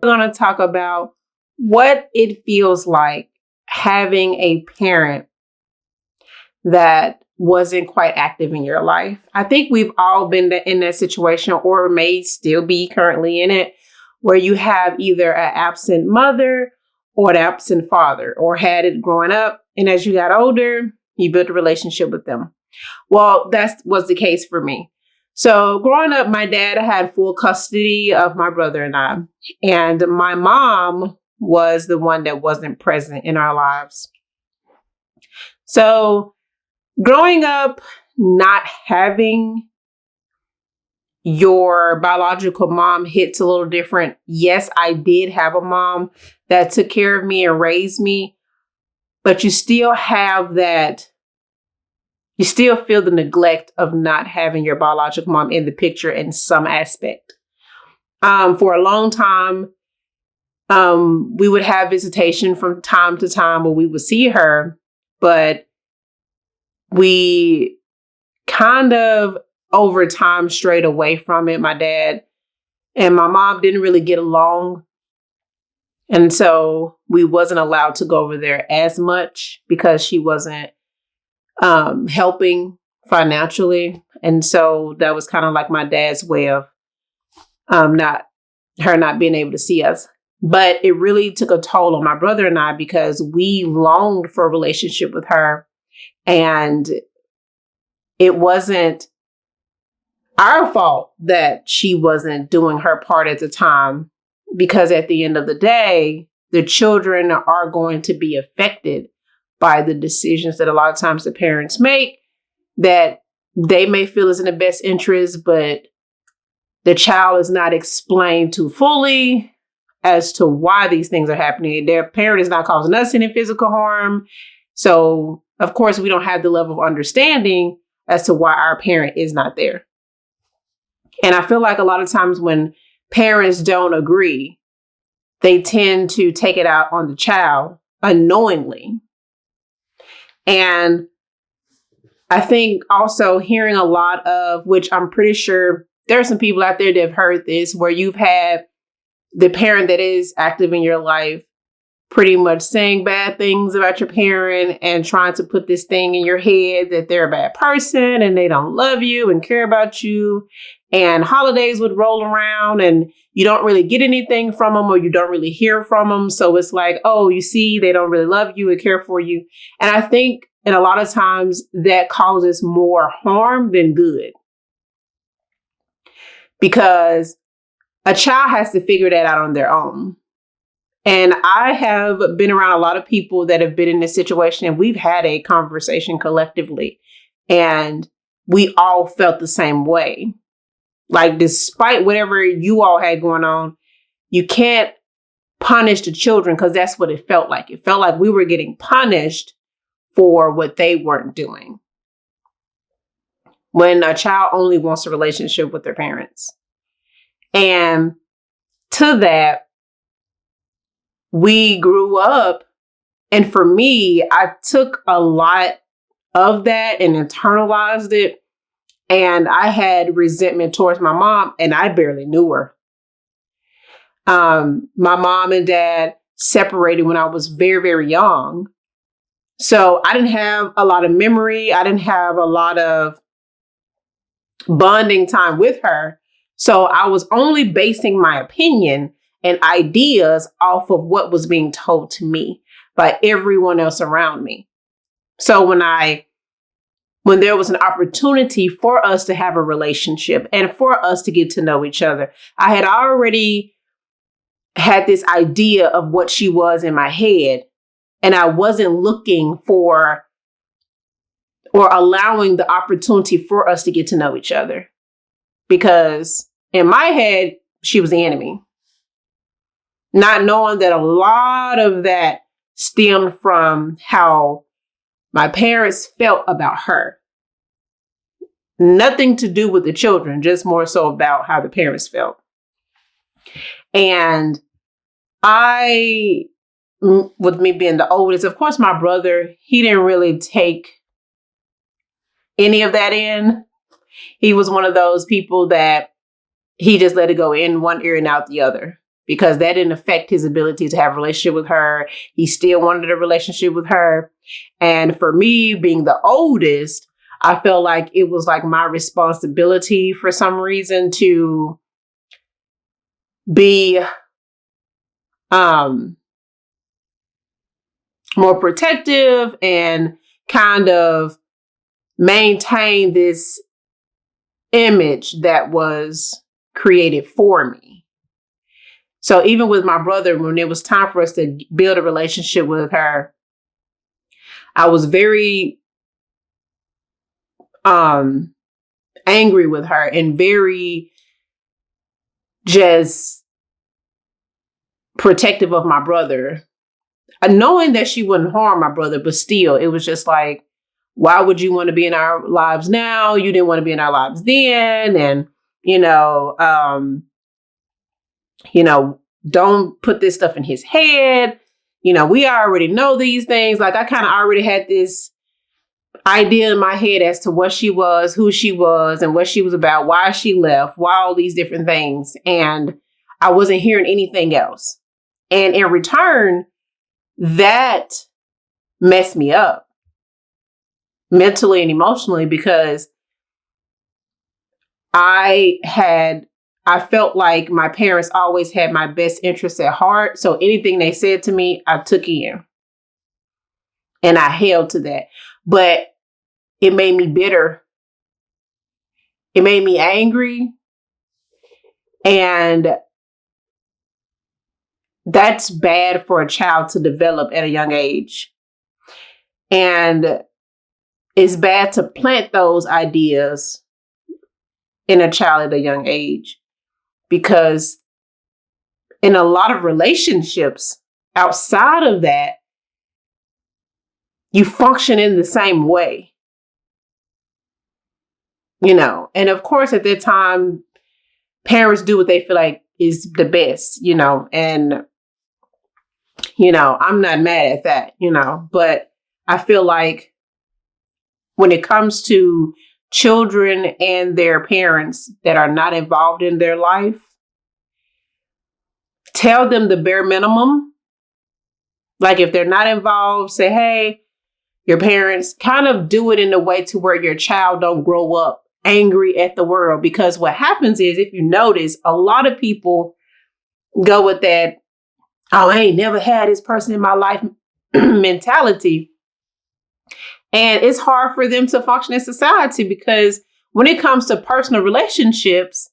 We're going to talk about what it feels like having a parent that wasn't quite active in your life. I think we've all been in that situation or may still be currently in it, where you have either an absent mother or an absent father, or had it growing up. And as you got older, you built a relationship with them. Well, that was the case for me. So growing up, my dad had full custody of my brother and I, and my mom was the one that wasn't present in our lives. So growing up, not having your biological mom hits a little different. Yes, I did have a mom that took care of me and raised me, but you still have that. You still feel the neglect of not having your biological mom in the picture in some aspect. For a long time, we would have visitation from time to time where we would see her, but we kind of over time strayed away from it. My dad and my mom didn't really get along. And so we wasn't allowed to go over there as much because she wasn't helping financially. And so that was kind of like my dad's way of not being able to see us. But it really took a toll on my brother and I because we longed for a relationship with her. And it wasn't our fault that she wasn't doing her part at the time, because at the end of the day, the children are going to be affected by the decisions that a lot of times the parents make that they may feel is in the best interest, but the child is not explained to fully as to why these things are happening. Their parent is not causing us any physical harm. So, of course, we don't have the level of understanding as to why our parent is not there. And I feel like a lot of times when parents don't agree, they tend to take it out on the child unknowingly. And I think also hearing a lot of, which I'm pretty sure there are some people out there that have heard this, where you've had the parent that is active in your life pretty much saying bad things about your parent and trying to put this thing in your head that they're a bad person and they don't love you and care about you. And holidays would roll around and you don't really get anything from them, or you don't really hear from them. So it's like, oh, you see, they don't really love you and care for you. And I think, and a lot of times that causes more harm than good, because a child has to figure that out on their own. And I have been around a lot of people that have been in this situation, and we've had a conversation collectively, and we all felt the same way. Like, despite whatever you all had going on, you can't punish the children, because that's what it felt like. It felt like we were getting punished for what they weren't doing, when a child only wants a relationship with their parents. And to that, we grew up, and for me, I took a lot of that and internalized it. And I had resentment towards my mom, and I barely knew her. My mom and dad separated when I was very, very young. So I didn't have a lot of memory. I didn't have a lot of bonding time with her. So I was only basing my opinion and ideas off of what was being told to me by everyone else around me. So when there was an opportunity for us to have a relationship and for us to get to know each other, I had already had this idea of what she was in my head, and I wasn't looking for or allowing the opportunity for us to get to know each other, because in my head, she was the enemy. Not knowing that a lot of that stemmed from how my parents felt about her. Nothing to do with the children, just more so about how the parents felt. And with me being the oldest, of course, my brother, he didn't really take any of that in. He was one of those people that he just let it go in one ear and out the other. because that didn't affect his ability to have a relationship with her. He still wanted a relationship with her. And for me, being the oldest, I felt like it was like my responsibility for some reason to be more protective and kind of maintain this image that was created for me. So even with my brother, when it was time for us to build a relationship with her, I was very angry with her and very just protective of my brother, knowing that she wouldn't harm my brother, but still, it was just like, why would you want to be in our lives now? You didn't want to be in our lives then. And, don't put this stuff in his head. We already know these things. Like, I kind of already had this idea in my head as to what she was, who she was, and what she was about, why she left, why all these different things. And I wasn't hearing anything else. And in return, that messed me up mentally and emotionally, because I felt like my parents always had my best interests at heart. So anything they said to me, I took in. And I held to that. But it made me bitter. It made me angry. And that's bad for a child to develop at a young age. And it's bad to plant those ideas in a child at a young age, because in a lot of relationships outside of that, you function in the same way. And of course, at that time, parents do what they feel like is the best, and, I'm not mad at that, but I feel like when it comes to children and their parents that are not involved in their life, tell them the bare minimum. Like, if they're not involved, say, hey, your parents, kind of do it in a way to where your child don't grow up angry at the world. Because what happens is, if you notice, a lot of people go with that, oh, I ain't never had this person in my life mentality. And it's hard for them to function in society, because when it comes to personal relationships,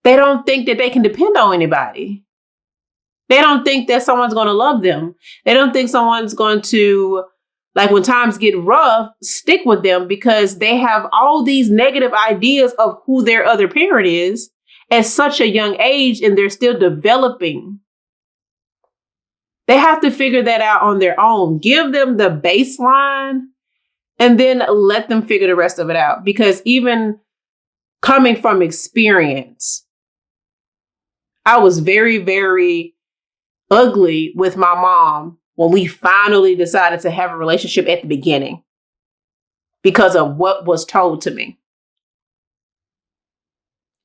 they don't think that they can depend on anybody. They don't think that someone's going to love them. They don't think someone's going to, like, when times get rough, stick with them, because they have all these negative ideas of who their other parent is at such a young age, and they're still developing. They have to figure that out on their own. Give them the baseline and then let them figure the rest of it out. Because even coming from experience, I was very, very ugly with my mom when we finally decided to have a relationship at the beginning, because of what was told to me.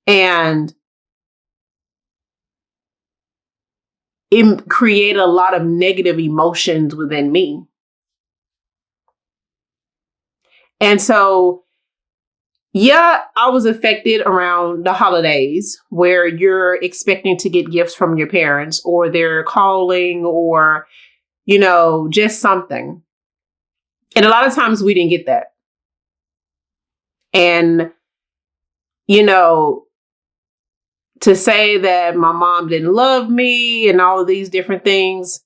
And it created a lot of negative emotions within me. And so, yeah, I was affected around the holidays, where you're expecting to get gifts from your parents, or they're calling, or, just something. And a lot of times we didn't get that. And, to say that my mom didn't love me and all of these different things,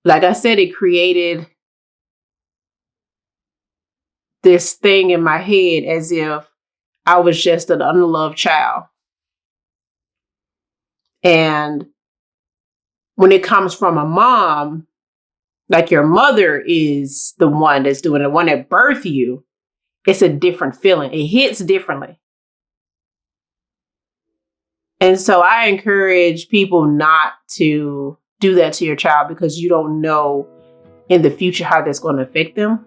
like I said, it created this thing in my head as if I was just an unloved child. And when it comes from a mom, like, your mother is the one that's doing it, the one that birthed you, it's a different feeling. It hits differently. And so I encourage people not to do that to your child, because you don't know in the future how that's going to affect them.